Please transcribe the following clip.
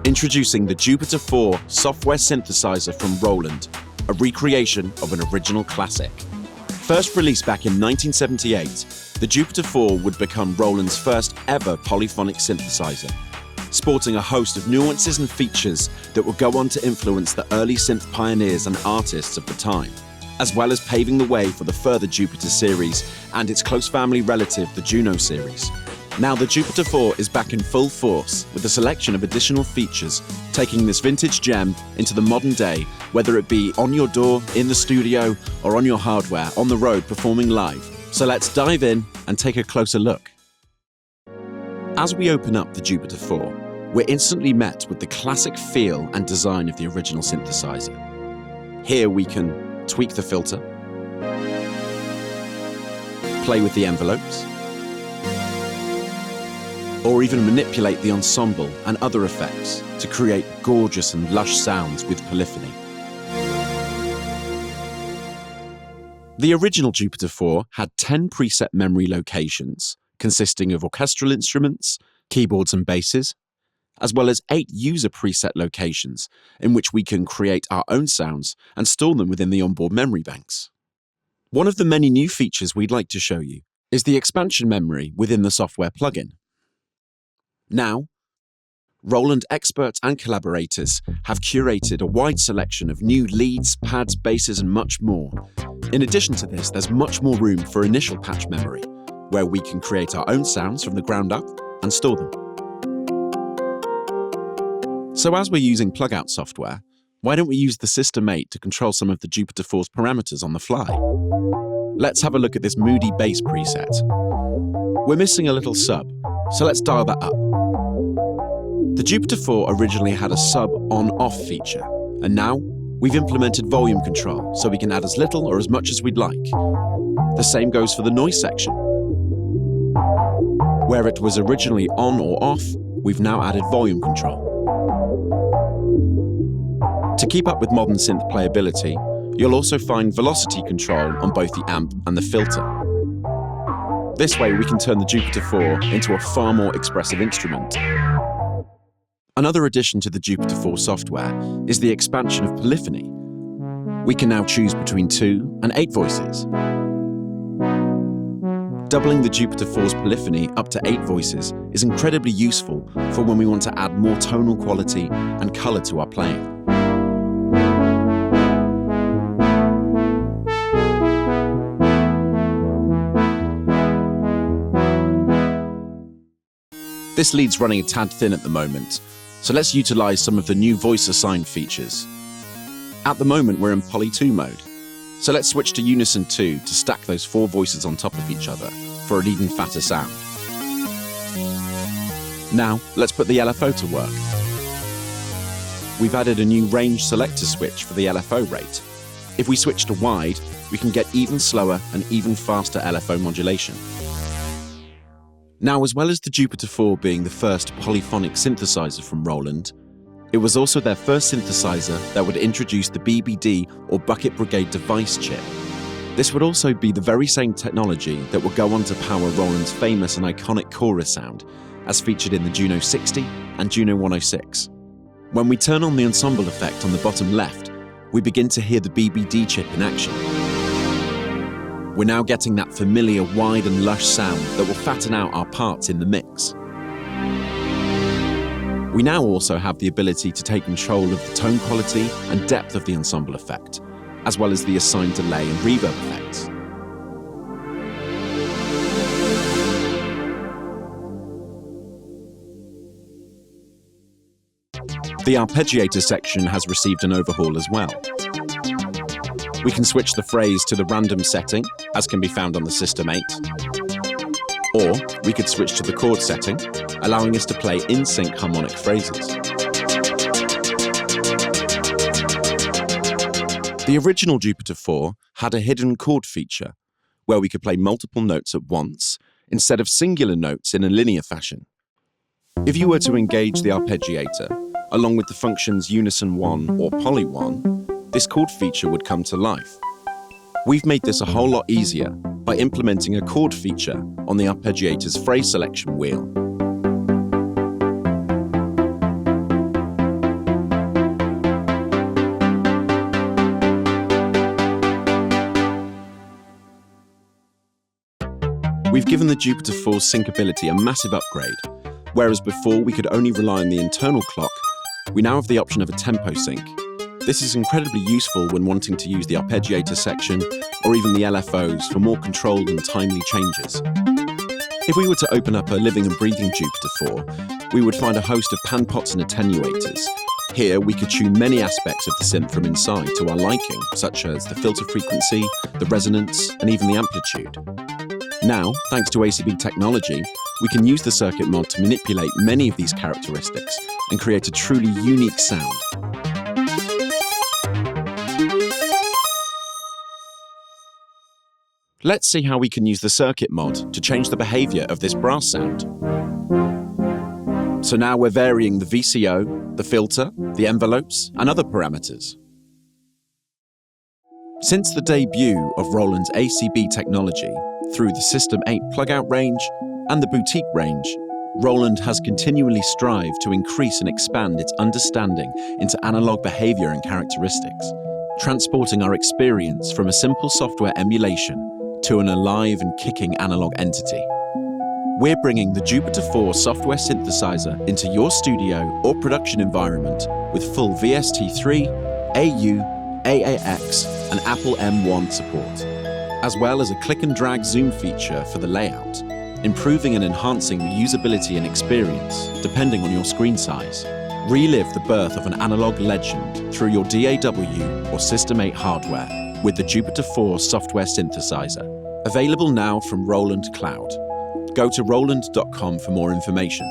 Introducing the JUPITER-4 software synthesizer from Roland, a recreation of an original classic. First released back in 1978, the JUPITER-4 would become Roland's first ever polyphonic synthesizer, sporting a host of nuances and features that would go on to influence the early synth pioneers and artists of the time, as well as paving the way for the further Jupiter series and its close family relative, the Juno series. Now the JUPITER-4 is back in full force with a selection of additional features, taking this vintage gem into the modern day, whether it be on your door, in the studio, or on your hardware, on the road, performing live. So let's dive in and take a closer look. As we open up the JUPITER-4, we're instantly met with the classic feel and design of the original synthesizer. Here we can tweak the filter, play with the envelopes, or even manipulate the ensemble and other effects to create gorgeous and lush sounds with polyphony. The original JUPITER-4 had 10 preset memory locations, consisting of orchestral instruments, keyboards and basses, as well as 8 user preset locations in which we can create our own sounds and store them within the onboard memory banks. One of the many new features we'd like to show you is the expansion memory within the software plugin. Now, Roland experts and collaborators have curated a wide selection of new leads, pads, basses, and much more. In addition to this, there's much more room for initial patch memory, where we can create our own sounds from the ground up and store them. So as we're using plug-out software, why don't we use the System 8 to control some of the JUPITER-4's parameters on the fly? Let's have a look at this moody bass preset. We're missing a little sub, so let's dial that up. The JUPITER-4 originally had a sub on-off feature, and now we've implemented volume control so we can add as little or as much as we'd like. The same goes for the noise section. Where it was originally on or off, we've now added volume control. To keep up with modern synth playability, you'll also find velocity control on both the amp and the filter. This way we can turn the JUPITER-4 into a far more expressive instrument. Another addition to the JUPITER-4 software is the expansion of polyphony. We can now choose between 2 and 8 voices. Doubling the JUPITER-4's polyphony up to 8 voices is incredibly useful for when we want to add more tonal quality and color to our playing. This lead's running a tad thin at the moment, so let's utilize some of the new voice assign features. At the moment, we're in Poly 2 mode, so let's switch to Unison 2 to stack those 4 voices on top of each other for an even fatter sound. Now, let's put the LFO to work. We've added a new range selector switch for the LFO rate. If we switch to wide, we can get even slower and even faster LFO modulation. Now, as well as the JUPITER-4 being the first polyphonic synthesizer from Roland, it was also their first synthesizer that would introduce the BBD or Bucket Brigade device chip. This would also be the very same technology that would go on to power Roland's famous and iconic chorus sound, as featured in the Juno 60 and Juno 106. When we turn on the ensemble effect on the bottom left, we begin to hear the BBD chip in action. We're now getting that familiar wide and lush sound that will fatten out our parts in the mix. We now also have the ability to take control of the tone quality and depth of the ensemble effect, as well as the assigned delay and reverb effects. The arpeggiator section has received an overhaul as well. We can switch the phrase to the random setting, as can be found on the System 8. Or we could switch to the chord setting, allowing us to play in-sync harmonic phrases. The original JUPITER-4 had a hidden chord feature, where we could play multiple notes at once, instead of singular notes in a linear fashion. If you were to engage the arpeggiator, along with the functions Unison 1 or Poly 1, this chord feature would come to life. We've made this a whole lot easier by implementing a chord feature on the arpeggiator's phrase selection wheel. We've given the JUPITER-4 syncability a massive upgrade. Whereas before we could only rely on the internal clock, we now have the option of a tempo sync. This is incredibly useful when wanting to use the arpeggiator section or even the LFOs for more controlled and timely changes. If we were to open up a living and breathing JUPITER-4, we would find a host of pan pots and attenuators. Here we could tune many aspects of the synth from inside to our liking, such as the filter frequency, the resonance, and even the amplitude. Now, thanks to ACB technology, we can use the circuit mod to manipulate many of these characteristics and create a truly unique sound. Let's see how we can use the circuit mod to change the behavior of this brass sound. So now we're varying the VCO, the filter, the envelopes, and other parameters. Since the debut of Roland's ACB technology, through the System 8 plug-out range and the Boutique range, Roland has continually strived to increase and expand its understanding into analog behavior and characteristics, transporting our experience from a simple software emulation to an alive and kicking analog entity. We're bringing the JUPITER-4 software synthesizer into your studio or production environment with full VST3, AU, AAX, and Apple M1 support, as well as a click and drag zoom feature for the layout, improving and enhancing the usability and experience depending on your screen size. Relive the birth of an analog legend through your DAW or System 8 hardware with the JUPITER-4 software synthesizer, available now from Roland Cloud. Go to roland.com for more information.